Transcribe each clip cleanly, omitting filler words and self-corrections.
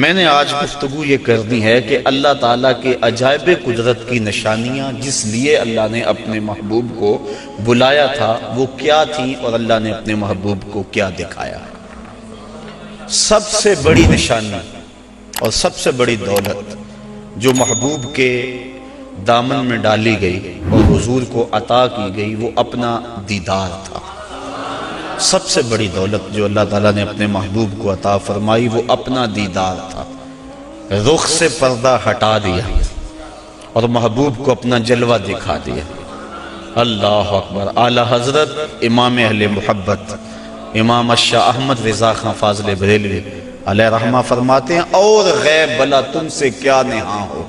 میں نے آج گفتگو یہ کرنی ہے کہ اللہ تعالیٰ کے عجائب قدرت کی نشانیاں جس لیے اللہ نے اپنے محبوب کو بلایا تھا وہ کیا تھیں اور اللہ نے اپنے محبوب کو کیا دکھایا۔ سب سے بڑی نشانی اور سب سے بڑی دولت جو محبوب کے دامن میں ڈالی گئی اور حضور کو عطا کی گئی وہ اپنا دیدار تھا۔ سب سے بڑی دولت جو اللہ تعالیٰ نے اپنے محبوب کو عطا فرمائی وہ اپنا دیدار تھا۔ رخ سے پردہ ہٹا دیا اور محبوب کو اپنا جلوہ دکھا دیا۔ اللہ اکبر۔ اعلیٰ حضرت امام اہل محبت امام شاہ احمد رضا خان فاضل بریلوی علیہ رحمہ فرماتے ہیں اور غیب بلا تم سے کیا نہاں ہو،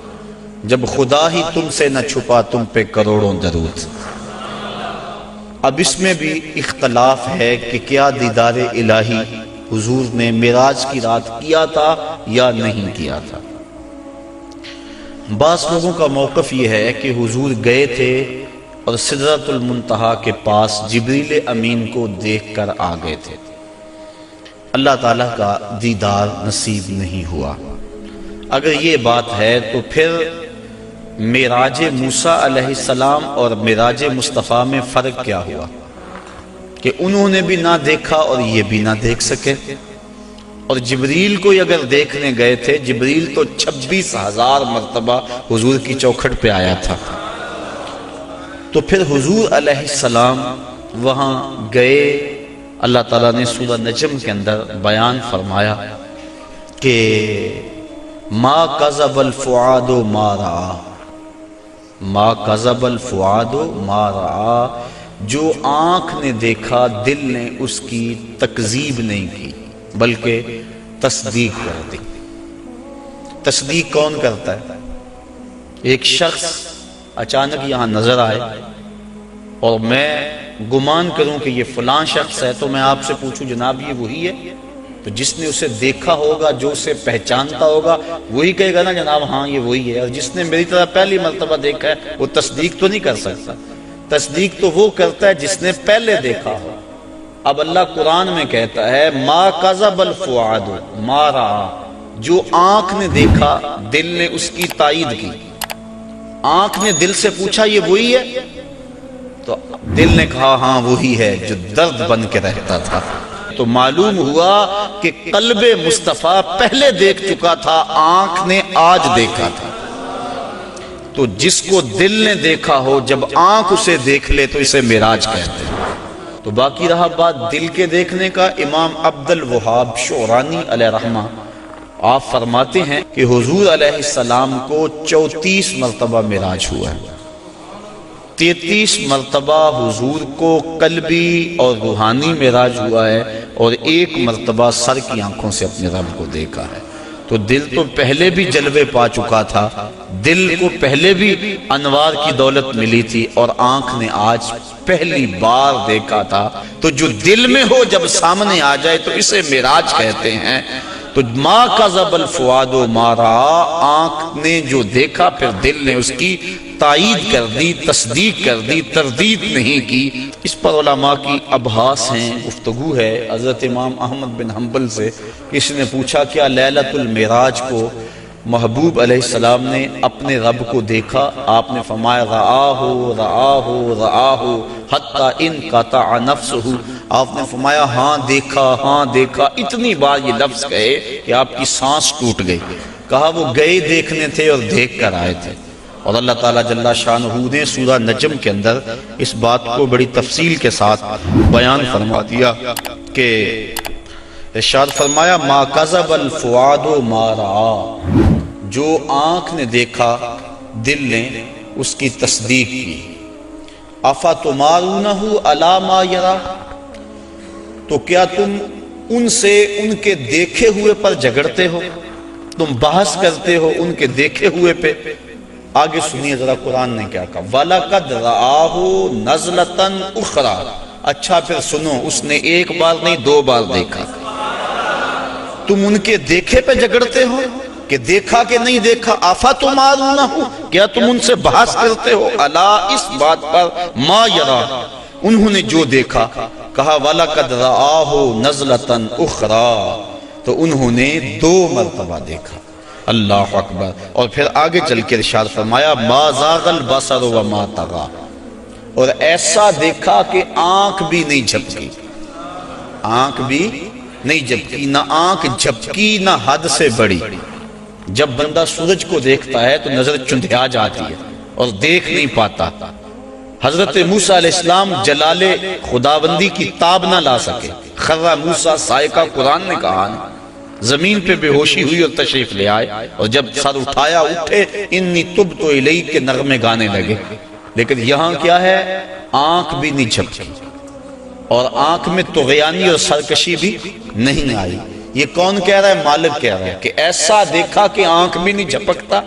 جب خدا ہی تم سے نہ چھپا تم پہ کروڑوں درود۔ اب اس میں بھی اختلاف ہے کہ کیا دیدار الہی حضور نے معراج کی رات کیا تھا یا نہیں کیا تھا۔ بعض لوگوں کا موقف یہ ہے کہ حضور گئے تھے اور سدرۃ المنتہا کے پاس جبریل امین کو دیکھ کر آ گئے تھے، اللہ تعالیٰ کا دیدار نصیب نہیں ہوا۔ اگر یہ بات ہے تو پھر معراج موسیٰ علیہ السلام اور معراج مصطفیٰ میں فرق کیا ہوا کہ انہوں نے بھی نہ دیکھا اور یہ بھی نہ دیکھ سکے؟ اور جبریل کو اگر دیکھنے گئے تھے، جبریل تو 26,000 مرتبہ حضور کی چوکھٹ پہ آیا تھا، تو پھر حضور علیہ السلام وہاں گئے۔ اللہ تعالیٰ نے سورہ نجم کے اندر بیان فرمایا کہ ما کذب الفؤاد ما رأى، ما کذب الفؤاد ما رأى، جو آنکھ نے دیکھا دل نے اس کی تکذیب نہیں کی بلکہ تصدیق کر دی۔ تصدیق کون کرتا ہے؟ ایک شخص اچانک یہاں نظر آئے اور میں گمان کروں کہ یہ فلاں شخص ہے، تو میں آپ سے پوچھوں جناب یہ وہی ہے؟ تو جس نے اسے دیکھا ہوگا، جو اسے پہچانتا ہوگا، وہی کہے گا نا جناب ہاں یہ وہی ہے۔ اور جس نے میری طرح پہلی مرتبہ دیکھا ہے وہ تصدیق تو نہیں کر سکتا۔ تصدیق تو وہ کرتا ہے جس نے پہلے دیکھا ہو۔ اب اللہ قرآن میں کہتا ہے ما کذب الفؤاد ما رأى، جو آنکھ نے دیکھا دل نے اس کی تائید کی۔ آنکھ نے دل سے پوچھا یہ وہی ہے، تو دل نے کہا ہاں وہی ہے جو درد بن کے رہتا تھا۔ تو معلوم ہوا کہ قلب مصطفیٰ پہلے دیکھ چکا تھا، آنکھ نے آج دیکھا تھا۔ تو جس کو دل نے دیکھا ہو جب آنکھ اسے دیکھ لے تو اسے معراج کہتے ہیں۔ تو باقی رہا بات دل کے دیکھنے کا، امام عبد الوہاب شعرانی علیہ رحمہ آپ فرماتے ہیں کہ حضور علیہ السلام کو 34 مرتبہ معراج ہوا ہے۔ 33 مرتبہ حضور کو قلبی اور روحانی معراج ہوا ہے اور 1 مرتبہ سر کی آنکھوں سے اپنے رب کو دیکھا ہے۔ تو دل تو پہلے بھی جلوے پا چکا تھا، دل کو پہلے بھی انوار کی دولت ملی تھی، اور آنکھ نے آج پہلی بار دیکھا تھا۔ تو جو دل میں ہو جب سامنے آ جائے تو اسے معراج کہتے ہیں۔ تو ما کذب الفؤاد ما رأى، آنکھ نے جو دیکھا پھر دل نے اس کی تائید کر دی، تصدیق کر دی، تردید نہیں کی۔ اس پر علماء کی ابحاث ہیں، گفتگو ہے۔ حضرت امام احمد بن حنبل سے کسی نے پوچھا کیا لیلۃ المعراج کو محبوب علیہ السلام نے اپنے رب کو دیکھا؟ آپ نے فرمایا رآہ رآہ رآہ حتی انقطع نفسہ، آپ نے فرمایا ہاں دیکھا، اتنی بار یہ لفظ کہے کہ آپ کی سانس ٹوٹ گئی۔ کہا وہ گئے دیکھنے تھے اور دیکھ کر آئے تھے۔ اور اللہ تعالیٰ جل شانہ نے سورہ نجم کے اندر اس بات کو بڑی تفصیل کے ساتھ بیان فرما دیا کہ ارشاد فرمایا ما کذب الفؤاد ما رأى، جو آنکھ نے دیکھا دل نے اس کی تصدیق کی۔ افتمارونہ علی ما یری، تو کیا تم ان سے ان کے دیکھے ہوئے پر جھگڑتے ہو، تم بحث کرتے ہو ان کے دیکھے ہوئے پہ؟ آگے سنیے ذرا قرآن نے کیا کہا، وَلَقَدْ رَآهُ نَزْلَةً أُخْرَى، اچھا پھر سنو، اس نے 1 بار نہیں 2 بار دیکھا۔ تم ان کے دیکھے پہ جھگڑتے ہو کہ دیکھا کہ نہیں دیکھا؟ افتمارونہ، کیا تم ان سے بحث کرتے ہو؟ الا، اس بات پر، ما یرا، انہوں نے جو دیکھا۔ کہا وَلَقَدْ رَآهُ نَزْلَةً أُخْرَى، تو انہوں نے 2 مرتبہ دیکھا۔ اللہ اکبر۔ اور پھر آگے چل کے ارشاد فرمایا ما زاغ البصر وما طغى، اور ایسا دیکھا کہ آنکھ بھی نہیں جھپکی، آنکھ بھی نہیں جھپکی، نہ آنکھ جھپکی نہ حد سے بڑی۔ جب بندہ سورج کو دیکھتا ہے تو نظر چندھیا جاتی ہے اور دیکھ نہیں پاتا۔ حضرت موسیٰ علیہ السلام جلال خداوندی کی تاب نہ لا سکے، خرّ موسیٰ صاعقہ، قرآن نے کہا نا، زمین پہ بے ہوشی ہوئی اور تشریف لے آئے، اور جب سر اٹھایا اٹھے انی تبت الیک کے نغمے گانے لگے۔ لیکن یہاں کیا ہے؟ آنکھ بھی نہیں جھپکی، اور آنکھ میں طغیانی اور سرکشی بھی نہیں آئی۔ یہ کون کہہ رہا ہے؟ مالک کہہ رہا ہے کہ ایسا دیکھا کہ آنکھ بھی نہیں جھپکتا،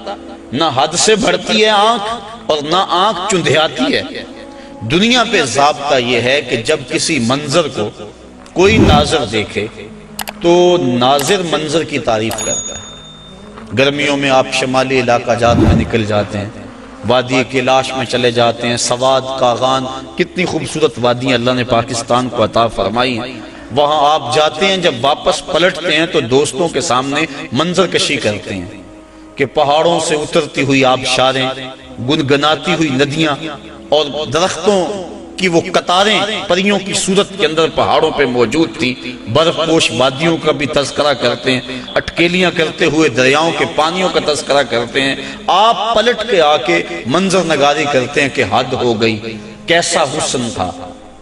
نہ حد سے بڑھتی ہے آنکھ اور نہ آنکھ چندھیاتی ہے۔ دنیا پہ ضابطہ یہ ہے کہ جب کسی منظر کو کوئی ناظر دیکھے تو ناظر منظر کی تعریف کرتا ہے۔ گرمیوں میں آپ شمالی علاقہ جات میں نکل جاتے ہیں، وادی کیلاش میں چلے جاتے ہیں، سواد، کاغان، کتنی خوبصورت وادیاں اللہ نے پاکستان کو عطا فرمائی ہیں۔ وہاں آپ جاتے ہیں، جب واپس پلٹتے ہیں تو دوستوں کے سامنے منظر کشی کرتے ہیں کہ پہاڑوں سے اترتی ہوئی آبشاریں، گنگناتی ہوئی ندیاں، اور درختوں کی وہ قطاریں پریوں کی صورت کے اندر پہاڑوں پہ موجود تھی۔ برف پوش وادیوں کا بھی تذکرہ کرتے ہیں، اٹکیلیاں کرتے ہوئے دریاؤں کے پانیوں کا تذکرہ کرتے ہیں۔ آپ پلٹ کے آ کے منظر نگاری کرتے ہیں کہ حد ہو گئی، کیسا حسن تھا۔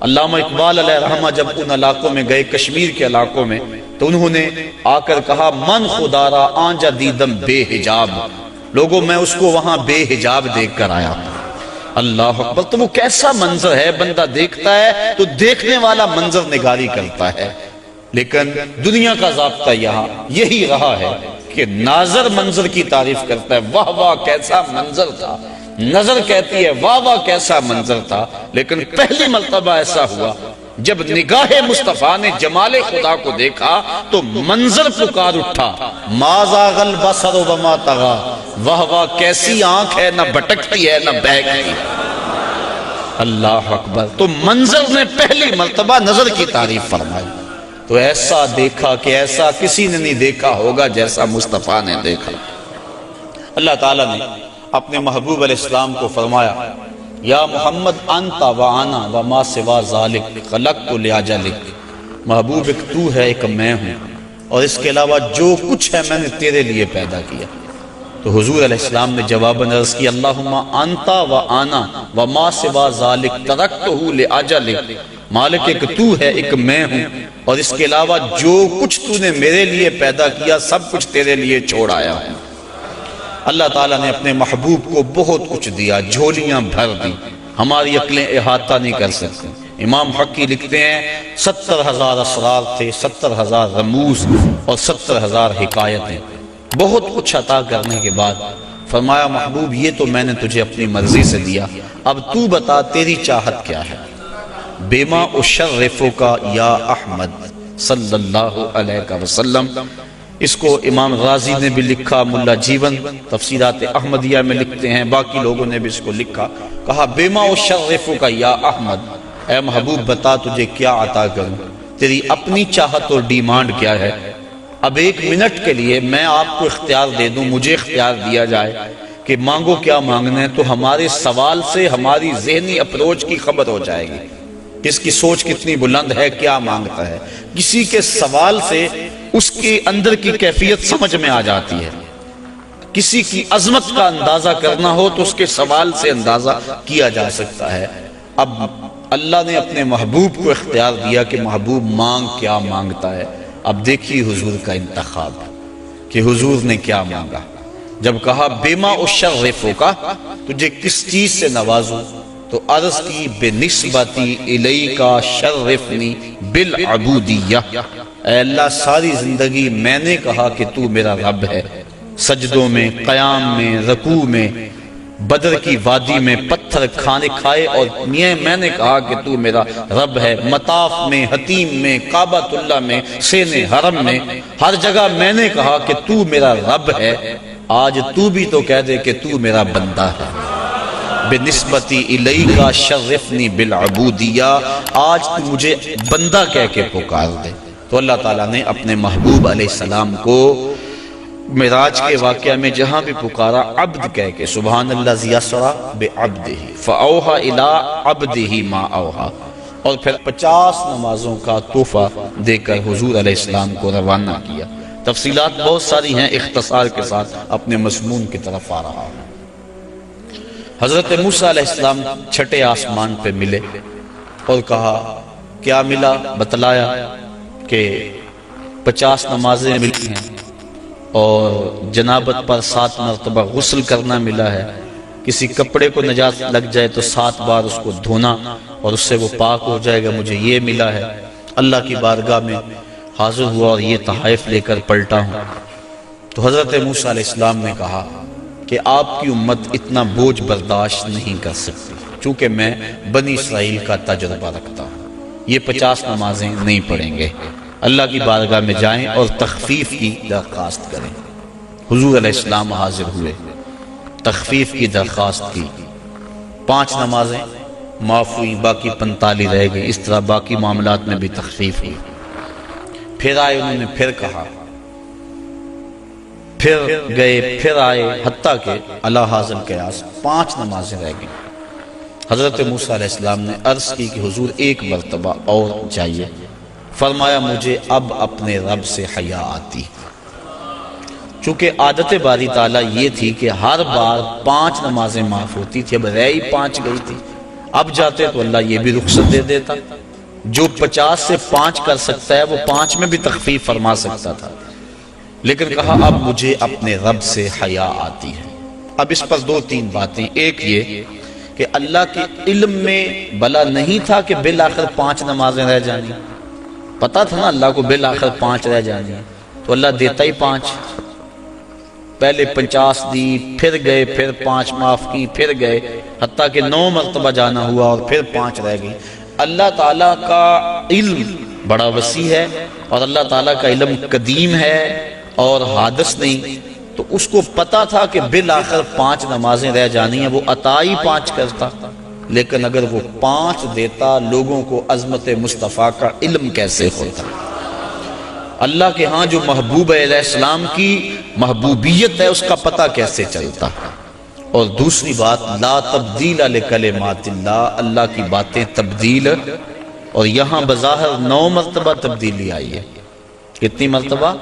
علامہ اقبال علیہ رحمہ جب ان علاقوں میں گئے، کشمیر کے علاقوں میں، تو انہوں نے آ کر کہا من خدا را آنجا دیدم بے حجاب، لوگوں میں اس کو وہاں بے حجاب دیکھ کر آیا۔ اللہ اکبر۔ تو وہ کیسا منظر ہے، بندہ دیکھتا ہے تو دیکھنے والا منظر نگاری کرتا ہے۔ لیکن دنیا کا ضابطہ یہاں یہی رہا ہے کہ ناظر منظر کی تعریف کرتا ہے، واہ واہ کیسا منظر تھا، نظر کہتی ہے واہ واہ کیسا منظر تھا۔ لیکن پہلی مرتبہ ایسا ہوا جب نگاہ مصطفیٰ نے جمال خدا کو دیکھا تو منظر پکار اٹھا، ما زاغ البصر وما طغى، واہ واہ کیسی آنکھ ہے، نہ بھٹکتی ہے نہ بہکتی۔ اللہ اکبر۔ تو منظر نے پہلی مرتبہ نظر کی تعریف فرمائی۔ تو ایسا دیکھا کہ ایسا کسی نے نہیں دیکھا ہوگا جیسا مصطفیٰ نے دیکھا۔ اللہ تعالیٰ نے اپنے محبوب علیہ السلام کو فرمایا یا محمد انت و انا و ما سوا ذالک خلقت لاجلک، محبوب ایک تو ہے ایک میں ہوں، اور اس کے علاوہ جو کچھ ہے میں نے تیرے لیے پیدا کیا۔ تو حضور علیہ السلام نے جواباً عرض کی اللہم انت و انا و ما سوا ذالک ترکتہ لاجلک، مالک ایک تو ہے ایک میں ہوں، اور اس کے علاوہ جو کچھ تو نے میرے لیے پیدا کیا سب کچھ تیرے لیے چھوڑ آیا ہے۔ اللہ تعالیٰ نے اپنے محبوب کو بہت کچھ دیا، جھولیاں بھر دی، ہماری عقلیں احاطہ نہیں کر سکتی۔ امام حقی لکھتے ہیں 70,000 اسرار تھے، 70,000 رموز اور 70,000 حکایتیں، بہت کچھ عطا کرنے کے بعد فرمایا محبوب یہ تو میں نے تجھے اپنی مرضی سے دیا، اب تو بتا تیری چاہت کیا ہے۔ بما اشرفک یا احمد صلی اللہ علیہ وسلم، اس کو امام غازی نے بھی لکھا، ملا جیون تفسیرات احمدیہ میں لکھتے ہیں، باقی لوگوں نے بھی اس کو لکھا، کہا بما اشرفک یا احمد، اے محبوب بتا تجھے کیا عطا کروں، تیری اپنی چاہت اور ڈیمانڈ کیا ہے۔ اب 1 منٹ کے لیے میں آپ کو اختیار دے دوں، مجھے اختیار دیا جائے کہ مانگو کیا مانگنا ہے، تو ہمارے سوال سے ہماری ذہنی اپروچ کی خبر ہو جائے گی، کس کی سوچ کتنی بلند ہے، کیا مانگتا ہے۔ کسی کے سوال سے اس کے اندر کی کیفیت سمجھ میں آ جاتی ہے، کسی کی عظمت کا اندازہ کرنا ہو تو اس کے سوال سے اندازہ کیا جا سکتا ہے۔ اب اللہ نے اپنے محبوب کو اختیار دیا کہ محبوب مانگ کیا مانگتا ہے۔ اب دیکھیے حضور کا انتخاب کہ حضور نے کیا مانگا۔ جب کہا بما اشرفک، تجھے کس چیز سے نوازوں، تو عرض کی بنسبتی الیک شرفنی بالعبودیہ، اے اللہ ساری زندگی میں نے کہا کہ تو میرا رب ہے، سجدوں میں، قیام میں، رکوع میں، بدر کی وادی میں پتھر کھانے کھائے، اور میں نے کہا کہ تو میرا رب ہے، مطاف میں، حتیم میں، کعبۃ اللہ میں، سین حرم میں، ہر جگہ میں نے کہا کہ تو میرا رب ہے۔ آج تو بھی تو کہہ دے کہ تو میرا بندہ ہے۔ بنسبتی الیک شرفنی بالعبودیہ، آج تو مجھے بندہ کہہ کے پکار دے۔ تو اللہ تعالیٰ نے اپنے محبوب علیہ السلام کو معراج کے واقعہ میں جہاں بھی پکارا عبد کہہ کے، سبحان الذی اسری بعبدہ فاوحی الی عبدہ ما اوحی، اور پھر 50 نمازوں کا تحفہ دے کر حضور علیہ السلام کو روانہ کیا۔ تفصیلات بہت ساری ہیں، اختصار کے ساتھ اپنے مضمون کی طرف آ رہا ہوں۔ حضرت موسیٰ علیہ السلام چھٹے آسمان پہ ملے اور کہا کیا ملا؟ بتلایا کہ 50 نمازیں ملی ہیں اور جنابت پر 7 مرتبہ غسل کرنا ملا ہے، کسی کپڑے کو نجاست لگ جائے تو 7 بار اس کو دھونا اور اس سے وہ پاک ہو جائے گا، مجھے یہ ملا ہے۔ اللہ کی بارگاہ میں حاضر ہوا اور یہ تحائف لے کر پلٹا ہوں۔ تو حضرت موسیٰ علیہ السلام نے کہا کہ آپ کی امت اتنا بوجھ برداشت نہیں کر سکتی، چونکہ میں بنی اسرائیل کا تجربہ رکھتا ہوں، یہ 50 نمازیں نہیں پڑھیں گے۔ اللہ کی بارگاہ میں جائیں اور تخفیف کی درخواست کریں۔ حضور علیہ السلام حاضر ہوئے، تخفیف کی درخواست کی، 5 نمازیں معاف ہوئی، باقی 45 رہ گئی۔ اس طرح باقی معاملات میں بھی تخفیف ہوئی۔ پھر آئے، انہوں نے پھر کہا، پھر گئے، پھر آئے، حتیٰ کہ اللہ حاضر قیاس 5 نمازیں رہ گئیں۔ حضرت موسیٰ علیہ السلام نے عرض کی کہ حضور ایک مرتبہ اور جائیے۔ فرمایا مجھے اب اپنے رب سے حیا آتی، چونکہ عادت باری تعالیٰ یہ تھی کہ ہر بار 5 نمازیں معاف ہوتی تھی، اب رہ ہی 5 گئی تھی، اب جاتے تو اللہ یہ بھی رخصت دے دیتا، جو 50 سے 5 کر سکتا ہے وہ 5 میں بھی تخفیف فرما سکتا تھا، لیکن کہا اب مجھے اپنے رب سے حیا آتی ہے۔ اب اس پر 2-3 باتیں، ایک یہ کہ اللہ کے علم میں بلا نہیں تھا کہ بالآخر 5 نمازیں رہ جانی، پتا تھا نا اللہ کو بالآخر 5 رہ جانی ہے، تو اللہ دیتا ہی 5، پہلے 50 دی، پھر گئے، پھر 5 معاف کی، پھر گئے، حتیٰ کہ 9 مرتبہ جانا ہوا اور پھر 5 رہ گئی۔ اللہ تعالیٰ کا علم بڑا وسیع ہے اور اللہ تعالیٰ کا علم قدیم ہے اور حادث نہیں، تو اس کو پتا تھا کہ بالآخر 5 نمازیں رہ جانی ہیں، وہ عطا ہی 5 کرتا، لیکن اگر وہ 5 دیتا لوگوں کو عظمت مصطفیٰ کا علم کیسے ہوتا؟ اللہ کے ہاں جو محبوب علیہ السلام کی محبوبیت ہے اس کا پتہ کیسے چلتا؟ اور دوسری بات، لا تبدیل لکلمات اللہ، اللہ کی باتیں تبدیل، اور یہاں بظاہر 9 مرتبہ تبدیلی آئی ہے۔ کتنی مرتبہ؟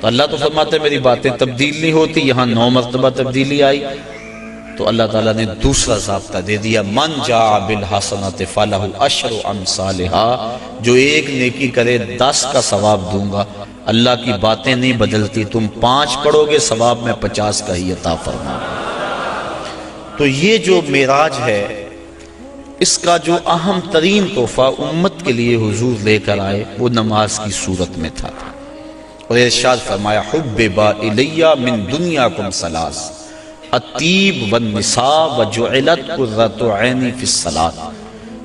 تو اللہ تو فرماتے میری باتیں تبدیل نہیں ہوتی، یہاں 9 مرتبہ تبدیلی آئی، تو اللہ تعالیٰ نے دوسرا ضابطہ دے دیا، من جاء بالحسنۃ فلہ عشر امثالھا، جو ایک نیکی کرے 10 کا ثواب دوں گا۔ اللہ کی باتیں نہیں بدلتی، تم 5 پڑھو گے ثواب میں 50 کا ہی عطا فرماؤں گا۔ تو یہ جو معراج ہے، اس کا جو اہم ترین تحفہ امت کے لیے حضور لے کر آئے وہ نماز کی صورت میں تھا، اور ارشاد فرمایا حبب الی من دنیاکم ثلاث الطیب والنساء وجعلت قرۃ عینی فی الصلاۃ،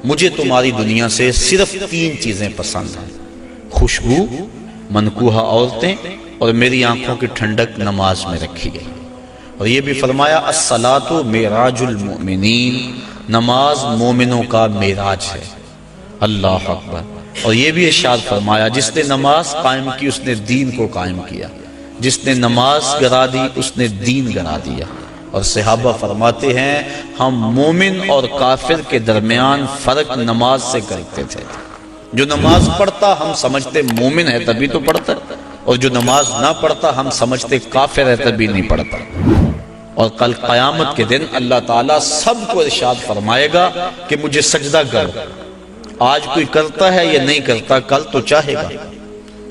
مجھے تمہاری دنیا سے صرف 3 چیزیں پسند ہیں، خوشبو، منکوحہ عورتیں، اور میری آنکھوں کی ٹھنڈک نماز میں رکھی گئی۔ اور یہ بھی فرمایا الصلاۃ معراج المؤمنین، نماز مومنوں کا معراج ہے۔ اللہ اکبر۔ اور یہ بھی ارشاد فرمایا جس نے نماز قائم کی اس نے دین کو قائم کیا، جس نے نماز گرا دی اس نے دین گرا دیا۔ اور صحابہ فرماتے ہیں ہم مومن اور کافر کے درمیان فرق نماز سے کرتے تھے، جو نماز پڑھتا ہم سمجھتے مومن ہے تبھی تو پڑھتا، اور جو نماز نہ پڑھتا ہم سمجھتے کافر ہے تبھی نہیں پڑھتا۔ اور کل قیامت کے دن اللہ تعالیٰ سب کو ارشاد فرمائے گا کہ مجھے سجدہ کرو، آج کوئی کرتا ہے یا نہیں کرتا، کل تو چاہے گا،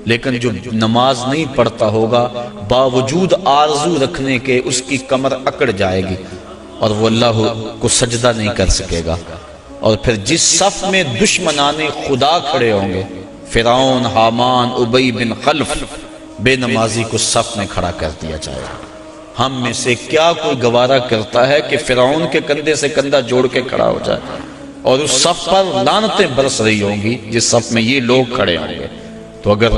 لیکن جو نماز نہیں پڑھتا ہوگا باوجود آرزو رکھنے کے اس کی کمر اکڑ جائے گی اور وہ اللہ کو سجدہ نہیں کر سکے گا۔ اور پھر جس صف میں دشمنان خدا کھڑے ہوں گے، فرعون، حامان، ابی بن خلف، بے نمازی کو صف میں کھڑا کر دیا جائے گا۔ ہم میں سے کیا کوئی گوارا کرتا ہے کہ فرعون کے کندھے سے کندھا جوڑ کے کھڑا ہو جائے، اور اس صف پر لعنتیں برس رہی ہوں گی جس صف میں یہ لوگ کھڑے ہوں گے، تو اگر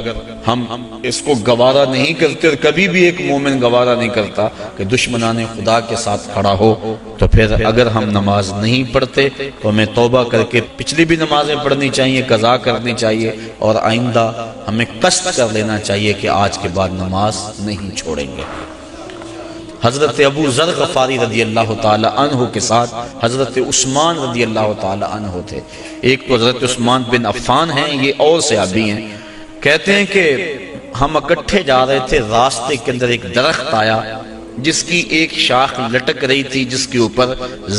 ہم اس کو گوارا نہیں کرتے، اور کبھی بھی ایک مومن گوارا نہیں کرتا کہ دشمنان خدا کے ساتھ کھڑا ہو، تو پھر اگر ہم نماز نہیں پڑھتے تو ہمیں توبہ کر کے پچھلی بھی نمازیں پڑھنی چاہیے، قضا کرنی چاہیے، اور آئندہ ہمیں قصد کر لینا چاہیے کہ آج کے بعد نماز نہیں چھوڑیں گے۔ حضرت ابو ذر غفاری رضی اللہ تعالی عنہ کے ساتھ حضرت عثمان رضی اللہ تعالی عنہ تھے۔ ایک تو حضرت عثمان بن عفان ہیں، یہ اور صحابی ہیں۔ کہتے ہیں کہ ہم اکٹھے جا رہے تھے، راستے کے اندر ایک درخت آیا جس کی ایک شاخ لٹک رہی تھی، جس کے اوپر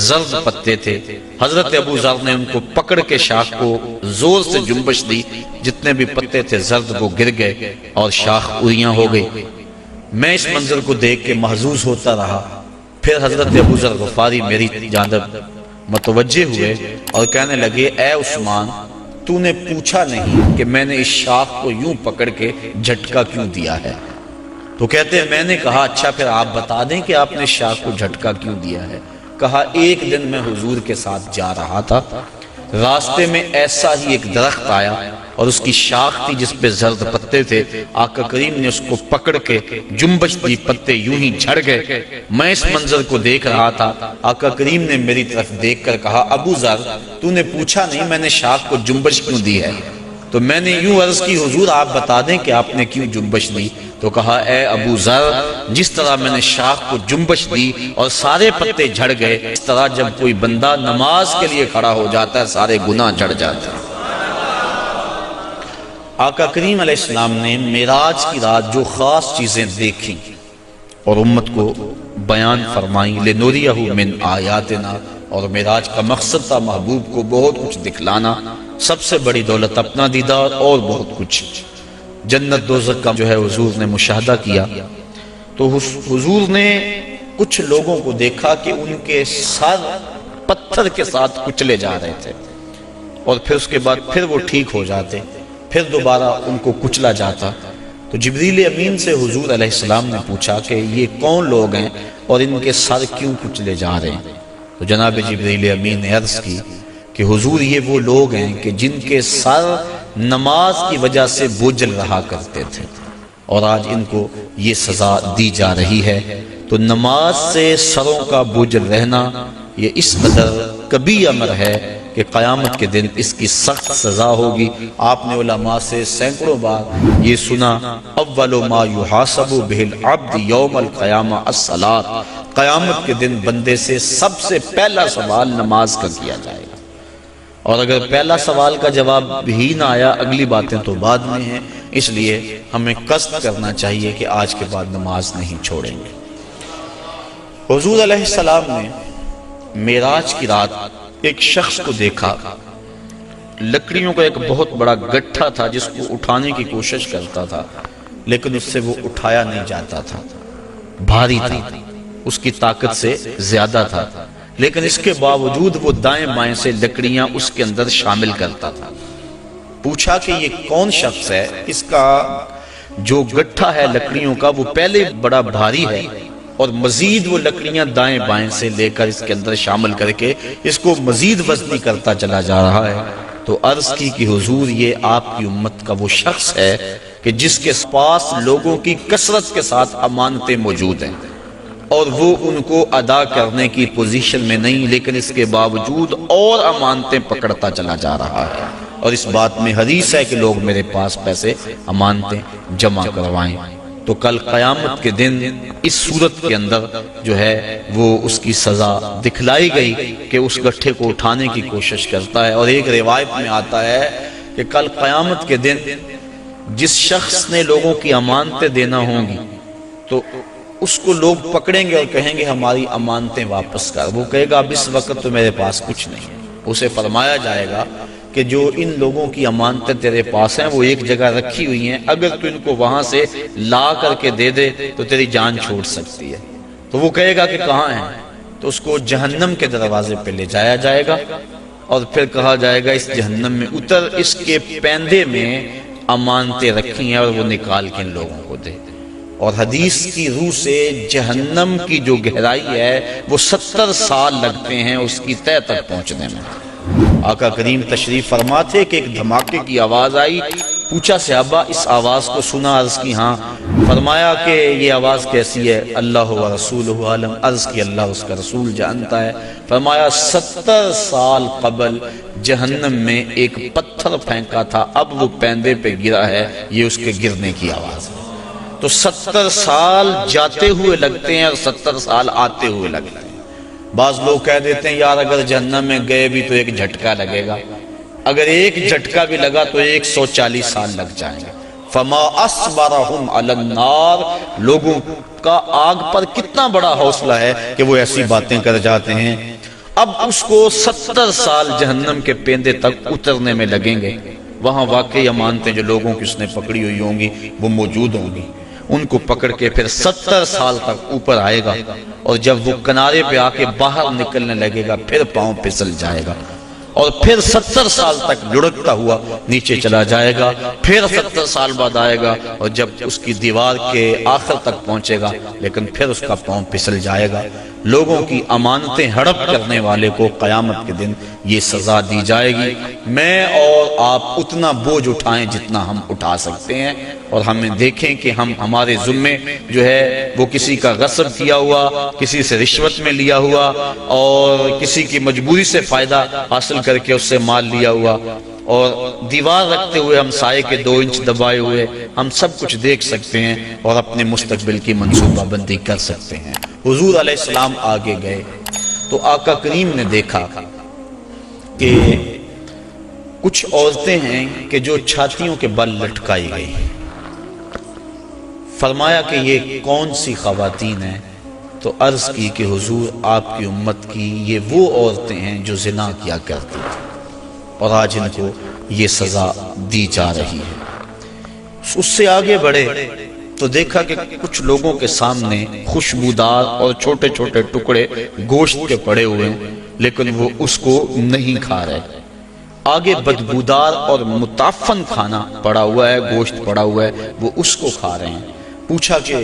زرد پتے تھے۔ حضرت ابو ذر نے ان کو پکڑ کے شاخ کو زور سے جنبش دی، جتنے بھی پتے تھے زرد وہ گر گئے اور شاخ اریاں ہو گئی۔ میں اس منظر کو دیکھ کے محظوظ ہوتا رہا۔ پھر حضرت ابو ذر غفاری میری جانب متوجہ ہوئے اور کہنے لگے، اے عثمان، تو نے پوچھا نہیں کہ میں نے اس شاخ کو یوں پکڑ کے جھٹکا کیوں دیا ہے؟ تو کہتے ہیں میں نے کہا اچھا پھر آپ بتا دیں کہ آپ نے شاخ کو جھٹکا کیوں دیا ہے۔ کہا ایک دن میں حضور کے ساتھ جا رہا تھا، راستے میں ایسا ہی ایک درخت آیا اور اس کی شاخ تھی جس پہ زرد پتے تھے، آقا کریم نے اس کو پکڑ کے جنبش دی، پتے یوں ہی جھڑ گئے۔ میں اس منظر کو دیکھ رہا تھا، آقا کریم نے میری طرف دیکھ کر کہا، ابو ذر تو نے پوچھا نہیں میں نے شاخ کو جنبش کیوں دی ہے؟ تو میں نے یوں عرض کی، حضور آپ بتا دیں کہ آپ نے کیوں جنبش دی؟ تو کہا، اے ابو ذر، جس طرح میں نے شاخ کو جنبش دی اور سارے پتے جھڑ گئے، اس طرح جب کوئی بندہ نماز کے لیے کھڑا ہو جاتا ہے سارے گناہ جھڑ جاتے ہیں۔ آقا کریم علیہ السلام نے معراج کی رات جو خاص چیزیں دیکھیں اور امت کو بیان فرمائیں، لِنُرِيَهُ مِنْ آیاتنا، اور معراج کا مقصد تھا محبوب کو بہت کچھ دکھلانا، سب سے بڑی دولت اپنا دیدار اور بہت کچھ۔ جنت دوزخ کا جو ہے حضور نے مشاہدہ کیا، تو حضور نے کچھ لوگوں کو دیکھا کہ ان کے سر پتھر کے ساتھ کچلے جا رہے تھے، اور پھر اس کے بعد پھر وہ ٹھیک ہو جاتے، پھر دوبارہ ان کو کچلا جاتا۔ تو جبریل امین سے حضور علیہ السلام نے پوچھا کہ یہ کون لوگ ہیں اور ان کے سر کیوں کچلے جا رہے ہیں؟ تو جناب جبریل امین نے عرض کی کہ حضور یہ وہ لوگ ہیں کہ جن کے سر نماز کی وجہ سے بوجھل رہا کرتے تھے، اور آج ان کو یہ سزا دی جا رہی ہے۔ تو نماز سے سروں کا بوجھل رہنا یہ اس قدر کبھی امر ہے کہ قیامت کے دن اس کی سخت سزا ہوگی۔ آپ نے علماء سے سینکڑوں بار یہ سنا، اول ما یحاسب بہ العبد یوم القیامہ الصلاۃ، قیامت کے دن بندے سے سب سے پہلا سوال نماز کا کیا جائے گا، اور اگر پہلا سوال کا جواب بھی نہ آیا اگلی باتیں تو بعد میں ہیں، اس لیے ہمیں قصد کرنا چاہیے کہ آج کے بعد نماز نہیں چھوڑیں گے۔ حضور علیہ السلام نے معراج کی رات ایک شخص کو دیکھا، لکڑیوں کا ایک بہت بڑا گٹھا تھا جس کو اٹھانے کی کوشش کرتا تھا، لیکن اس سے وہ اٹھایا نہیں جاتا تھا، بھاری تھا، اس کی طاقت سے زیادہ تھا، لیکن اس کے باوجود وہ دائیں بائیں سے لکڑیاں اس کے اندر شامل کرتا تھا۔ پوچھا کہ یہ کون شخص ہے؟ اس کا جو گٹھا ہے لکڑیوں کا وہ پہلے بڑا بھاری ہے، اور مزید وہ لکڑیاں دائیں بائیں سے لے کر اس کے اندر شامل کر کے اس کو مزید وزنی کرتا چلا جا رہا ہے۔ تو عرض کی کہ حضور یہ آپ کی امت کا وہ شخص ہے کہ جس کے پاس لوگوں کی کثرت کے ساتھ امانتیں موجود ہیں، اور وہ ان کو ادا کرنے کی پوزیشن میں نہیں، لیکن اس کے باوجود اور امانتیں پکڑتا چلا جا رہا ہے، اور اس بات میں حدیث ہے کہ لوگ میرے پاس پیسے امانتیں جمع کروائیں۔ تو کل قیامت کے دن اس صورت کے اندر جو ہے وہ اس کی سزا دکھلائی گئی کہ اس گٹھے کو اٹھانے کی کوشش کرتا ہے، اور ایک روایت میں آتا ہے کہ کل قیامت کے دن جس شخص نے لوگوں کی امانتیں دینا ہوں گی تو اس کو لوگ پکڑیں گے اور کہیں گے ہماری امانتیں واپس کر۔ وہ کہے گا اب اس وقت تو میرے پاس کچھ نہیں۔ اسے فرمایا جائے گا کہ جو ان لوگوں کی امانتیں تیرے پاس ہیں وہ ایک جگہ رکھی ہوئی ہیں، اگر تو ان کو وہاں سے لا کر کے دے دے تو تیری جان چھوٹ سکتی ہے۔ تو وہ کہے گا کہ کہاں ہیں؟ تو اس کو جہنم کے دروازے پہ لے جایا جائے گا، اور پھر کہا جائے گا اس جہنم میں اتر، اس کے پیندے میں امانتیں رکھی ہیں اور وہ نکال کے ان لوگوں کو دے۔ اور حدیث کی روح سے جہنم کی جو گہرائی ہے وہ 70 سال لگتے ہیں اس کی تہہ تک پہنچنے میں۔ آقا کریم تشریف فرما تھے کہ ایک دھماکے کی آواز آئی، پوچھا صحابہ اس آواز کو سنا؟ عرض کی ہاں۔ فرمایا کہ یہ آواز کیسی ہے؟ اللہ و رسولہ عالم۔ عرض کی اللہ اس کا رسول جانتا ہے۔ فرمایا 70 سال قبل جہنم میں ایک پتھر پھینکا تھا، اب وہ پیندے پہ گرا ہے، یہ اس کے گرنے کی آواز ہے۔ تو 70 سال جاتے ہوئے لگتے ہیں اور 70 سال آتے ہوئے لگتے ہیں۔ بعض لوگ کہہ دیتے ہیں یار اگر جہنم میں گئے بھی تو ایک جھٹکا لگے گا، اگر ایک جھٹکا بھی لگا تو 140 سال لگ جائیں گے۔ فما اصبرہم علی النار، لوگوں کا آگ پر کتنا بڑا حوصلہ ہے کہ وہ ایسی باتیں کر جاتے ہیں۔ اب اس کو 70 سال جہنم کے پیندے تک اترنے میں لگیں گے۔ وہاں واقعی امانتیں جو لوگوں کی اس نے پکڑی ہوئی ہوں گی وہ موجود ہوں گی، ان کو پکڑ کے پھر 70 سال تک اوپر آئے گا، اور جب وہ کنارے پہ آ کے باہر نکلنے لگے گا پھر پاؤں پھسل جائے گا، اور پھر 70 سال تک لڑکتا ہوا نیچے چلا جائے گا، پھر 70 سال بعد آئے گا، اور جب اس کی دیوار کے آخر تک پہنچے گا لیکن پھر اس کا پاؤں پھسل جائے گا۔ لوگوں کی امانتیں ہڑپ کرنے والے کو قیامت کے دن یہ سزا دی جائے گی۔ میں اور آپ اتنا بوجھ اٹھائیں جتنا ہم اٹھا سکتے ہیں، اور ہمیں دیکھیں کہ ہم ہمارے ذمے جو ہے وہ کسی کا غصب کیا ہوا، کسی سے رشوت میں لیا ہوا، اور کسی کی مجبوری سے فائدہ حاصل کر کے اس سے مال لیا ہوا، اور دیوار رکھتے ہوئے ہم سائے کے 2 انچ دبائے ہوئے، ہم سب کچھ دیکھ سکتے ہیں اور اپنے مستقبل کی منصوبہ بندی کر سکتے ہیں۔ حضور علیہ السلام آگے گئے تو آقا کریم نے دیکھا کہ کچھ عورتیں ہیں کہ جو چھاتیوں کے بل لٹکائی گئی۔ فرمایا کہ یہ کون سی خواتین ہیں؟ تو عرض کی کہ حضور آپ کی امت کی یہ وہ عورتیں ہیں جو زنا کیا کرتی تھیں، اور آج ان کو یہ سزا دی جا رہی ہے۔ اس سے آگے بڑھے تو دیکھا کہ کچھ لوگوں کے سامنے خوشبودار اور چھوٹے چھوٹے ٹکڑے گوشت کے پڑے ہوئے ہیں، لیکن وہ اس کو نہیں کھا رہے۔ آگے بدبودار اور متعفن کھانا پڑا ہوا ہے، گوشت پڑا ہوا ہے، وہ اس کو کھا رہے ہیں۔ پوچھا کہ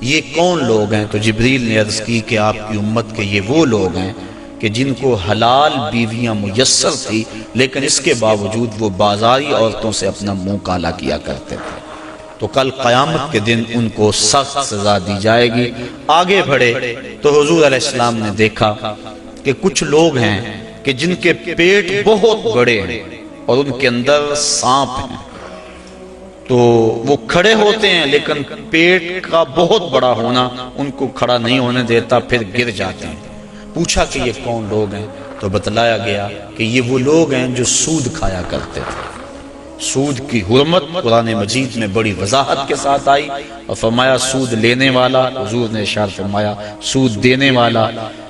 یہ کون لوگ ہیں؟ تو جبریل نے عرض کی کہ آپ کی امت کے یہ وہ لوگ ہیں کہ جن کو حلال بیویاں میسر تھی، لیکن اس کے باوجود وہ بازاری عورتوں سے اپنا منہ کالا کیا کرتے تھے۔ تو کل قیامت کے دن ان کو سخت سزا دی جائے گی۔ آگے بڑھے تو حضور علیہ السلام نے دیکھا کہ کچھ لوگ ہیں کہ جن کے پیٹ بہت بڑے ہیں اور ان کے اندر سانپ ہیں، تو وہ کھڑے ہوتے ہیں لیکن پیٹ کا بہت بڑا ہونا ان کو کھڑا نہیں ہونے دیتا، پھر گر جاتے ہیں۔ پوچھا کہ یہ کون لوگ ہیں؟ تو بتلایا گیا کہ یہ وہ لوگ ہیں جو سود کھایا کرتے تھے۔ سود کی حرمت قرآن مجید میں بڑی وضاحت کے ساتھ آئی، اور فرمایا سود لینے والا، حضور نے ارشاد فرمایا سود دینے والا،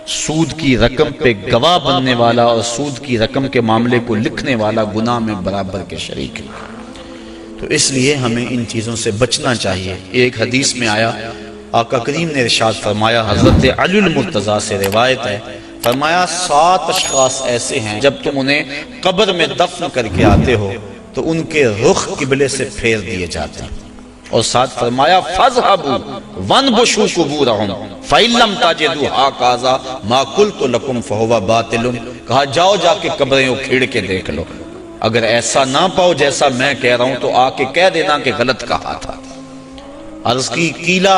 سود کی رقم پہ گواہ بننے والا اور سود کی رقم کے معاملے کو لکھنے والا گناہ میں برابر کے شریک ہے۔ تو اس لیے ہمیں ان چیزوں سے بچنا چاہیے۔ ایک حدیث میں آیا، آقا کریم نے ارشاد فرمایا، حضرت علی المرتضیٰ سے روایت ہے، فرمایا 7 اشخاص ایسے ہیں جب تم انہیں قبر میں دفن کر کے آتے ہو تو ان کے رخ قبلے سے پھیر دیے جاتے ہیں، اور ساتھ فرمایا فَاذْهَبُوا وَانْبُشُوا قُبُورَهُمْ فَإِن لَّمْ تَجِدُوا هَٰكَذَا مَا قُلْتُ لَكُمْ فَهُوَ بَاطِلٌ، کہا جاؤ جا کے قبریں اکھیڑ کے دیکھ لو، اگر ایسا نہ پاؤ جیسا میں کہہ رہا ہوں تو آ کے کہہ دینا کہ غلط کہا تھا۔ عرض کی قیلا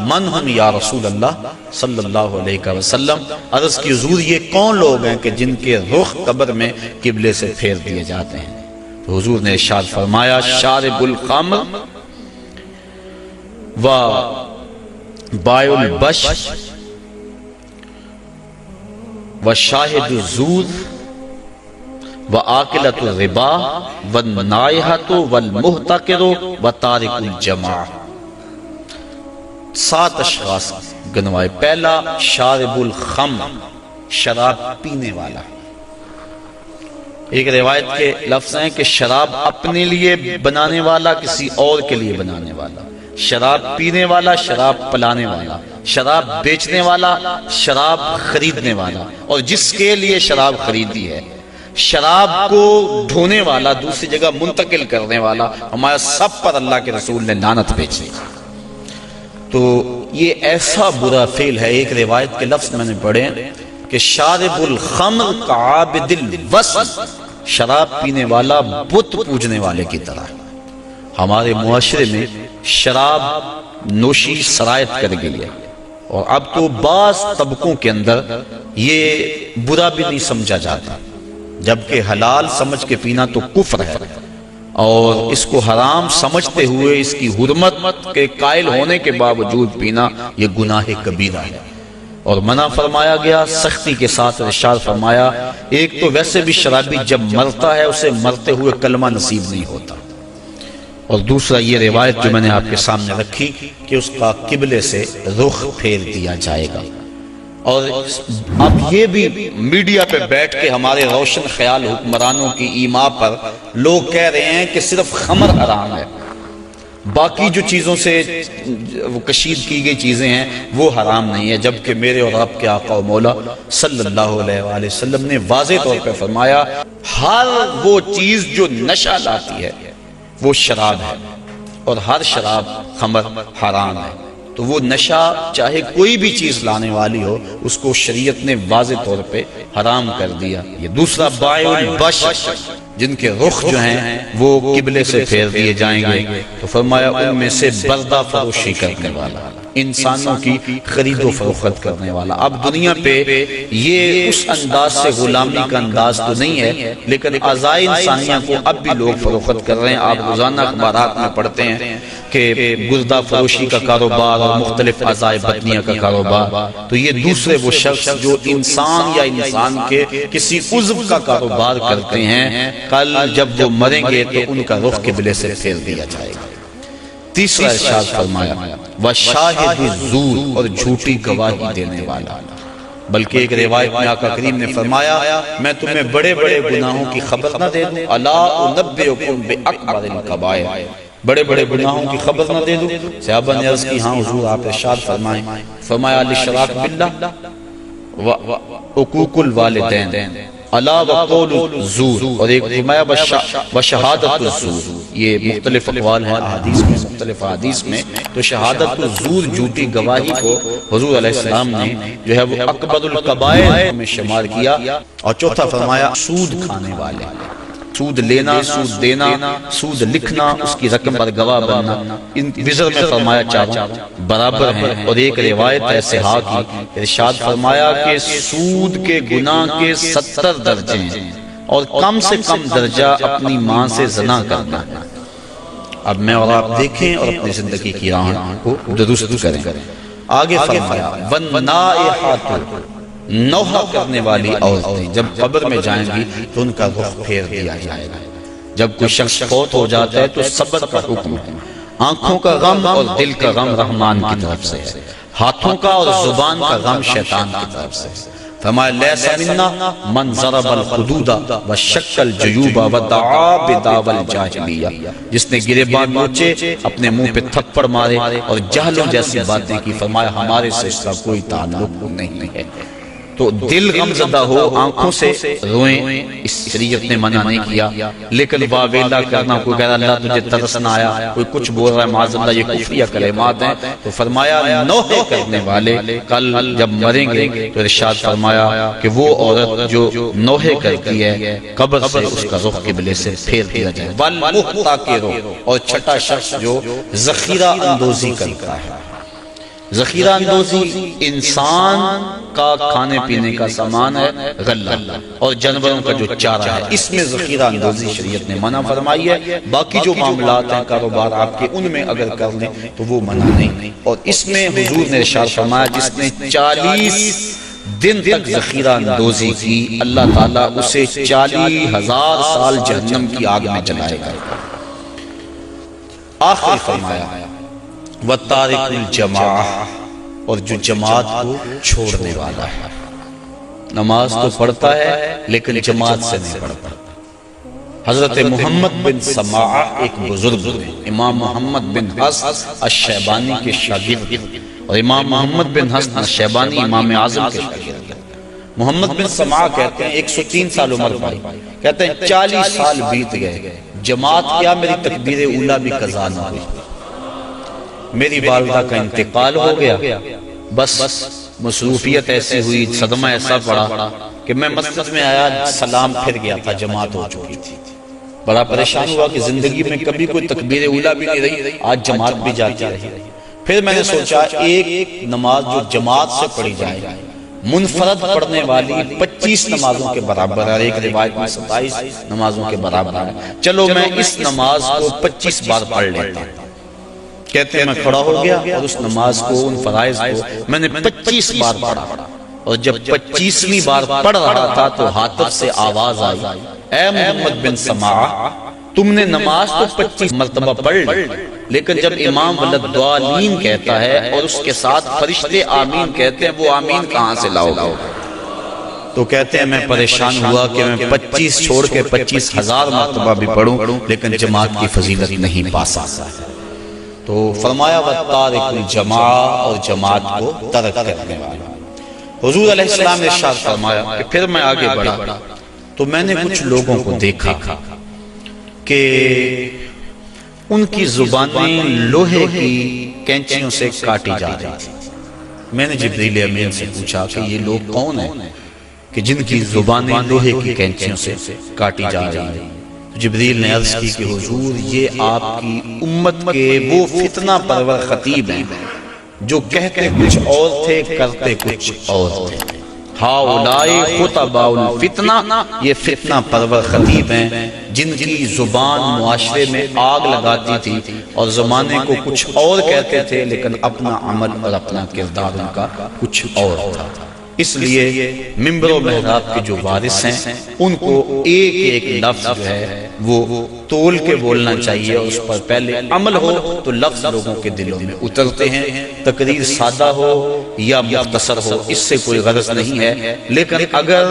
من ہم یا رسول اللہ صلی اللہ علیہ وسلم، عرض کی حضور یہ کون لوگ ہیں کہ جن کے رخ قبر میں قبلے سے پھیر دیے جاتے ہیں؟ تو حضور نے ارشاد فرمایا شارب الخمر و بائع البش و شاہد الزور و آکلۃ الربا و النائحۃ والمحتکر و تارک الجماع۔ 7 اشخاص گنوائے۔ پہلا شارب الخمر، شراب پینے والا۔ ایک روایت کے لفظ ہیں کہ شراب اپنے لیے بنانے والا، کسی اور کے لیے بنانے والا، شراب پینے والا، شراب پلانے والا، شراب بیچنے والا، شراب خریدنے والا، اور جس کے لیے شراب خریدی ہے، شراب کو ڈھونے والا، دوسری جگہ منتقل کرنے والا، ہمارا سب پر اللہ کے رسول نے لعنت بھیجی۔ تو یہ ایسا برا فعل ہے۔ ایک روایت کے لفظ میں نے پڑھے کہ شارب الخمر کعابد الوثن، شراب پینے والا بت پوجنے والے کی طرح۔ ہمارے معاشرے میں شراب نوشی سرایت کر گئی ہے، اور اب تو بعض طبقوں کے اندر یہ برا بھی نہیں سمجھا جاتا، جبکہ حلال سمجھ کے پینا تو کفر ہے، اور اس کو حرام سمجھتے ہوئے اس کی حرمت کے قائل ہونے کے باوجود پینا یہ گناہ کبیرہ ہے، اور منع فرمایا گیا سختی کے ساتھ۔ ارشاد فرمایا ایک تو ویسے بھی شرابی جب مرتا ہے اسے مرتے ہوئے کلمہ نصیب نہیں ہوتا، اور دوسرا یہ روایت جو میں نے آپ کے سامنے رکھی کہ اس کا قبلے سے رخ پھیر دیا جائے گا۔ اور اب یہ بھی میڈیا پہ بیٹھ کے ہمارے روشن خیال حکمرانوں کی ایما پر لوگ کہہ رہے ہیں کہ صرف خمر حرام ہے، باقی جو چیزوں سے وہ کشید کی گئی چیزیں ہیں وہ حرام نہیں ہے، جبکہ میرے اور آپ کے آقا و مولا صلی اللہ علیہ وآلہ وسلم نے واضح طور پہ فرمایا ہر وہ چیز جو نشہ لاتی ہے وہ شراب ہے، اور ہر شراب خمر حرام ہے، تو وہ نشہ چاہے کوئی بھی چیز لانے والی ہو اس کو شریعت نے واضح طور پہ حرام کر دیا۔ یہ دوسرا بائع البشر جن کے رخ جو ہیں وہ قبلے سے پھیر دیے جائیں گے، تو فرمایا ان میں سے بردہ فروشی کرنے والا، انسانوں کی خرید و فروخت کرنے والا۔ اب دنیا پہ یہ اس انداز سے غلامی کا انداز تو نہیں ہے، لیکن اعضائے انسانیہ کو اب بھی لوگ فروخت کر رہے ہیں۔ آپ روزانہ اخبارات میں پڑھتے ہیں کہ گردہ فروشی کا کاروبار اور مختلف اعضائے بدنیہ کا کاروبار، تو یہ دوسرے وہ شخص جو انسان یا انسان کے کسی عضو کا کاروبار کرتے ہیں، کل جب وہ مریں گے تو ان کا رخ قبلے سے پھیر دیا جائے گا۔ تیسرا ارشاد فرمایا وَشَاهِدُ الزُّورِ، اور جھوٹی گواہی دینے والا۔ بلکہ ایک روایت میں آقا کریم نے فرمایا میں تمہیں بڑے بڑے گناہوں کی خبر نہ دے دوں، الا انبئکم بأکبر الکبائر، بڑے بڑے گناہوں کی خبر نہ دے دوں؟ صحابہ نے عرض کی ہاں حضور، آپ ارشاد فرمائیں۔ فرمایا الاشراک باللہ وعقوق الوالدین الا وقول الزور، اور ایک فرمایا وشہادت الزور۔ یہ مختلف اقوال ہیں احادیث میں، مختلف احادیث میں، تو شہادت الزور جھوٹی گواہی کو حضور علیہ السلام نے جو ہے وہ اکبر الکبائر میں شمار کیا۔ اور چوتھا فرمایا سود کھانے والے، سود لینا، سود دینا، سود لکھنا، اس کی رقم پر گواہ بننا، ان وزر میں فرمایا چاروں برابر ہیں۔ اور ایک روایت ہے صحاح کی، ارشاد فرمایا کہ سود کے گناہ کے 70 درجے ہیں، اور کم سے کم درجہ اپنی ماں سے زنا کرنا ہے۔ اب میں اور آپ دیکھیں اور اپنی زندگی کی راہ کو درست کریں۔ آگے فرمایا وَالنَّائِحَاتُ، نوحہ کرنے والی عورتیں جب قبر میں جائیں گی تو ان کا رخ پھیر دیا جائے گا۔ جب کوئی شخص فوت ہو جاتا ہے تو صبر کا حکم ہے، آنکھوں کا غم اور دل کا غم رحمان کی طرف سے ہے، ہاتھوں کا اور زبان کا غم شیطان کی طرف سے ہے۔ فرمایا لیس منا من ضرب الخدود وشق الجیوب ودعا بدعوی الجاہلیہ، جس نے گریبان نوچے، اپنے منہ پہ تھپڑ مارے اور جہلوں جیسی باتیں کی، فرمایا ہمارے سے اس کا کوئی تعلق نہیں ہے۔ تو دل غم زدہ ہو، آنکھوں سے روئیں، اس شریعت نے منع نہیں کیا، لیکن واویلا کرنا، کوئی کہہ رہا اللہ تجھے ترس نہ آیا، کوئی کچھ بول رہا ہے معاذ اللہ، یہ کفریہ کلمات ہیں، تو فرمایا نوحے کرنے والے کل جب مریں گے تو ارشاد فرمایا کہ وہ عورت جو نوحے کرتی ہے قبر سے اس کا رخ قبلے سے پھیر دیا جائے۔ والمحتکر، اور چھٹا شخص جو ذخیرہ اندوزی کرتا ہے۔ ذخیرہ اندوزی انسان کا کھانے پینے کا سامان ہے غلہ، اور جانوروں کا جو چارہ ہے، اس میں ذخیرہ اندوزی شریعت نے منع فرمائی ہے۔ باقی جو معاملات ہیں کاروبار آپ کے، ان میں اگر کر لیں تو وہ منع نہیں۔ اور اس میں حضور نے ارشاد فرمایا جس نے 40 دن تک ذخیرہ اندوزی کی، اللہ تعالیٰ اسے 40,000 سال جہنم کی آگ میں جلائے گا۔ آخر فرمایا وَتَارِكُ الْجَمَاعَةِ، اور جو جماعت کو چھوڑنے والا ہے، نماز تو پڑھتا ہے لیکن جماعت سے نہیں پڑھتا۔ حضرت محمد بن سماعہ ایک بزرگ ہیں، امام محمد بن حسن الشیبانی کے شاگرد، اور امام محمد بن حسن الشیبانی امام اعظم کے شاگرد۔ محمد بن سماعہ کہتے ہیں 103 سال عمر پائی، کہتے ہیں 40 سال بیت گئے، جماعت کیا میری تکبیر اولیٰ بھی قضا نہ ہوئی، میری والدہ کا انتقال ہو گیا، بس مصروفیت ایسی ہوئی، صدمہ ایسا پڑا کہ میں مسجد میں آیا، سلام پھر گیا تھا، جماعت ہو چکی تھی، بڑا پریشان ہوا کہ زندگی میں کبھی کوئی تکبیر اولیٰ بھی نہیں رہی، آج جماعت بھی جاتی رہی۔ پھر میں نے سوچا ایک نماز جو جماعت سے پڑھی جائے منفرد پڑھنے والی 25 نمازوں کے برابر ہے، ایک روایت میں 27 نمازوں کے برابر ہے، چلو میں اس نماز کو 25 بار پڑھ لیتا ہوں۔ کہتے ہیں میں کھڑا ہو گیا اور اس نماز کو، ان فرائض کو میں نے 25 بار پڑھا، اور جب 25ویں بار پڑھ رہا تھا تو حاطب سے آواز آئی، اے محمد بن سماع، تم نے نماز تو 25 مرتبہ پڑھ لی، لیکن جب امام ولدالضالین کہتا ہے اور اس کے ساتھ فرشتے آمین کہتے ہیں، وہ آمین کہاں سے لاؤ گے؟ تو کہتے ہیں میں پریشان ہوا کہ میں 25 چھوڑ کے 25,000 مرتبہ بھی پڑھوں لیکن جماعت کی فضیلت نہیں پا سکتا۔ تو فرمایا وَتَارِكُ الْجَمَاعَ، اور جماعت کو ترک کرنے والا۔ حضور علیہ السلام نے ارشاد فرمایا کہ پھر میں آگے بڑھا تو میں نے کچھ لوگوں کو دیکھا کہ ان کی زبانیں لوہے کی کینچیوں سے کاٹی جا رہی تھی۔ میں نے جبریل امین سے پوچھا کہ یہ لوگ کون ہیں کہ جن کی زبانیں لوہے کی کینچیوں سے کاٹی جا رہی ہیں؟ جبریل نے عرض کی کہ حضور یہ آپ کی امت کے وہ فتنہ پرور خطیب ہیں جو کہتے کچھ اور تھے کرتے کچھ اور تھے۔ ہاؤلائی خطباء الفتنہ، یہ فتنہ پرور خطیب ہیں جن کی زبان معاشرے میں آگ لگاتی تھی اور زمانے کو کچھ اور کہتے تھے لیکن اپنا عمل اور اپنا کردار ان کا کچھ اور تھا۔ اس لیے منبر و محراب کے جو وارث ہیں ان کو ایک ایک لفظ جو ہے وہ تول کے بولنا چاہیے، اور اس پر پہلے عمل ہو تو لفظ لوگوں کے دلوں میں اترتے ہیں۔ تقریر سادہ ہو یا مختصر ہو اس سے کوئی غرض نہیں ہے، لیکن اگر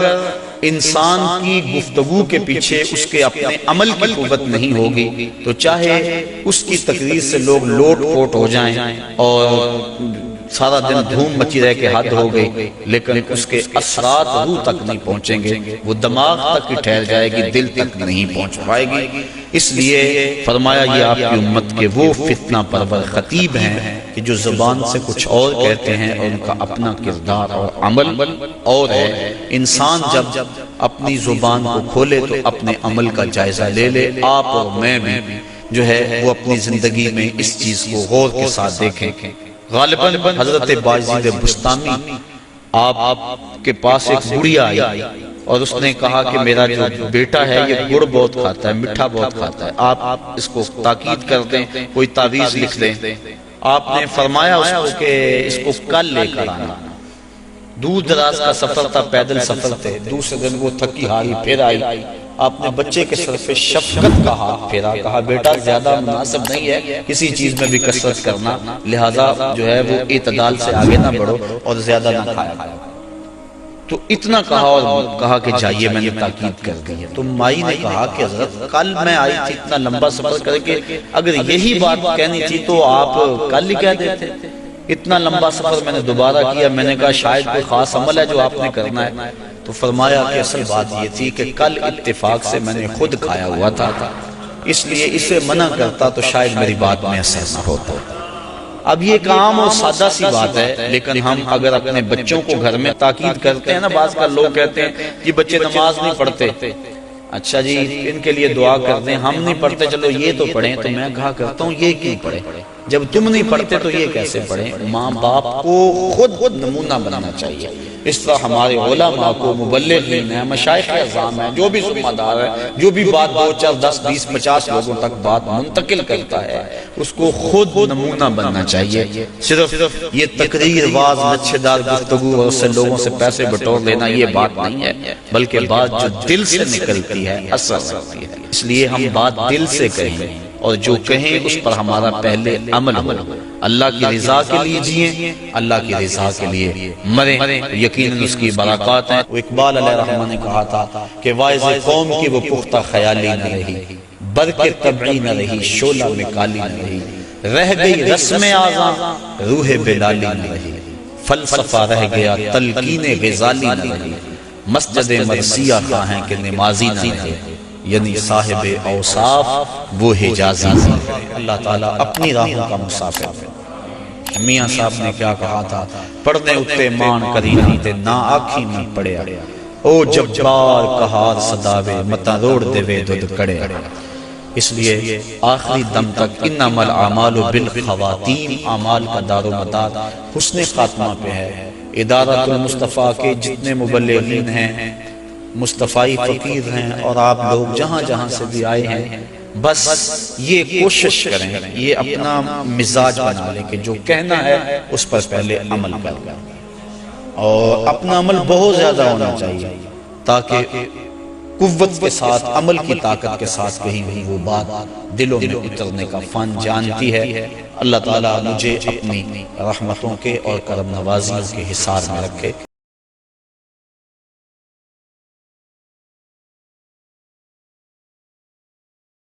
انسان کی گفتگو کے پیچھے اس کے اپنے عمل کی قوت نہیں ہوگی تو چاہے اس کی تقریر سے لوگ لوٹ پوٹ ہو جائیں اور سارا دن دھوم مچی رہ کے حد ہو گئی، لیکن اس کے اثرات روح تک نہیں پہنچیں گے، وہ دماغ تک ہی ٹھہر جائے گی، دل تک نہیں پہنچ پائے گی۔ اس لیے فرمایا یہ آپ کی امت کے وہ فتنہ پرور خطیب ہیں کہ جو زبان سے کچھ اور کہتے ہیں اور ان کا اپنا کردار اور عمل اور ہے۔ انسان جب اپنی زبان کو کھولے تو اپنے عمل کا جائزہ لے لے۔ آپ اور میں بھی جو ہے وہ اپنی زندگی میں اس چیز کو غور کے ساتھ دیکھیں۔ غالباً حضرت باجید بستامی آپ کے پاس ایک بڑھیا آئی اور اس نے کہا کہ میرا جو بیٹا ہے یہ گڑ بہت کھاتا ہے، میٹھا بہت کھاتا ہے، آپ اس کو تاکید کر دیں، کوئی تعویذ لکھ دیں۔ آپ نے فرمایا اس کو کہ اس کو کل لے کر آنا۔ دور دراز کا سفر تھا، پیدل سفر تھے، دوسرے دن وہ تھکی ہاری پھر آئی۔ آپ نے بچے کے سر پہ شفقت کا ہاتھ پھیرا، کہا بیٹا زیادہ مناسب نہیں ہے کسی چیز میں بھی کثرت کرنا، لہذا جو ہے وہ اعتدال سے آگے نہ بڑھو اور زیادہ نہ کھایا۔ تو اتنا کہا اور کہا کہ جائیے، میں نے تاکید کر دی ہے۔ تو مائی نے کہا کہ حضرت کل میں آئی تھی اتنا لمبا سفر کر کے، اگر یہی بات کہنی تھی تو آپ کل ہی کہہ دیتے۔ اتنا لمبا سفر میں نے دوبارہ کیا، میں نے کہا شاید کوئی خاص عمل ہے جو آپ نے کرنا ہے۔ تو فرمایا کہ اصل بات یہ تھی کہ کل اتفاق سے میں نے خود کھایا ہوا تھا، اس لیے اسے منع کرتا تو شاید میری بات میں اثر نہ ہوتا۔ اب یہ کام اور سادہ سی بات ہے، لیکن ہم اگر اپنے بچوں کو گھر میں تاکید کرتے ہیں نا، بعض کا لوگ کہتے ہیں یہ بچے نماز نہیں پڑھتے، اچھا جی ان کے لیے دعا کر دیں، ہم نہیں پڑھتے چلو یہ تو پڑھیں۔ تو میں کہا کرتا ہوں یہ کیوں پڑھیں؟ جب تم نہیں پڑھتے تو یہ کیسے پڑھیں؟ ماں باپ کو خود نمونہ بننا چاہیے۔ اس طرح ہمارے علماء کو، مبلغین ہیں، مشائخ اعظام ہیں، جو بھی ذمہ دار ہے، جو بھی بات 2 4 10 20 50 لوگوں تک بات منتقل کرتا ہے، اس کو خود نمونہ بننا چاہیے۔ صرف یہ تقریر، واز، لچھے دار گفتگو اور اس سے لوگوں سے پیسے بٹور لینا یہ بات نہیں ہے، بلکہ بات جو دل سے نکلتی ہے اثر رکھتی ہے۔ اس لیے ہم بات دل سے کہیں اور جو کہیں اس پر ہمارا پہلے عمل ہو۔ اللہ کی رضا کے لیے جئیں، اللہ کی رضا کے لیے مریں، یقیناً اس کی برکات ہیں۔ اقبال علیہ رحمہ نے کہا تھا کہ واعظ قوم کی وہ پختہ خیالی نہ رہی، برق طبعی نہ رہی، شعلہ میں کالی نہ رہی، رہ گئی رسم اعظم، روح بلالی نہ رہی، فلسفہ رہ گیا تلقین غزالی نہ رہی، مسجد مرثیہ خواہیں کہ نمازی نہ رہے، یعنی صاحب اوصاف وہ حجازی نہ رہے۔ اللہ تعالیٰ اپنی راہوں کا مسافر ہے۔ میاں صاحب نے کیا کہا تھا؟ پڑھنے اتے مان کری نہیں تے نہ آکھی میں پڑیا، او جبار کہار صداوے متا روڑ دے وے دودھ کڑے۔ اس لیے آخری دم تک انما الاعمال بالخواتیم، اعمال کا دار و مدار حسن خاتمہ پہ ہے۔ ادارۃ المصطفیٰ کے جتنے مبلغین ہیں، مصطفی فقیر ہیں، اور آپ لوگ جہاں جہاں سے بھی آئے ہیں، بس یہ کوشش کریں، یہ اپنا مزاج بنا لیں کہ جو کہنا ہے اس پر پہلے عمل کریں، اور اپنا عمل بہت زیادہ ہونا چاہیے تاکہ قوت کے ساتھ، عمل کی طاقت کے ساتھ کہیں بھی وہ بات دلوں میں اترنے کا فن جانتی ہے۔ اللہ تعالیٰ مجھے اپنی رحمتوں کے اور کرم نوازیوں کے حصار میں رکھے۔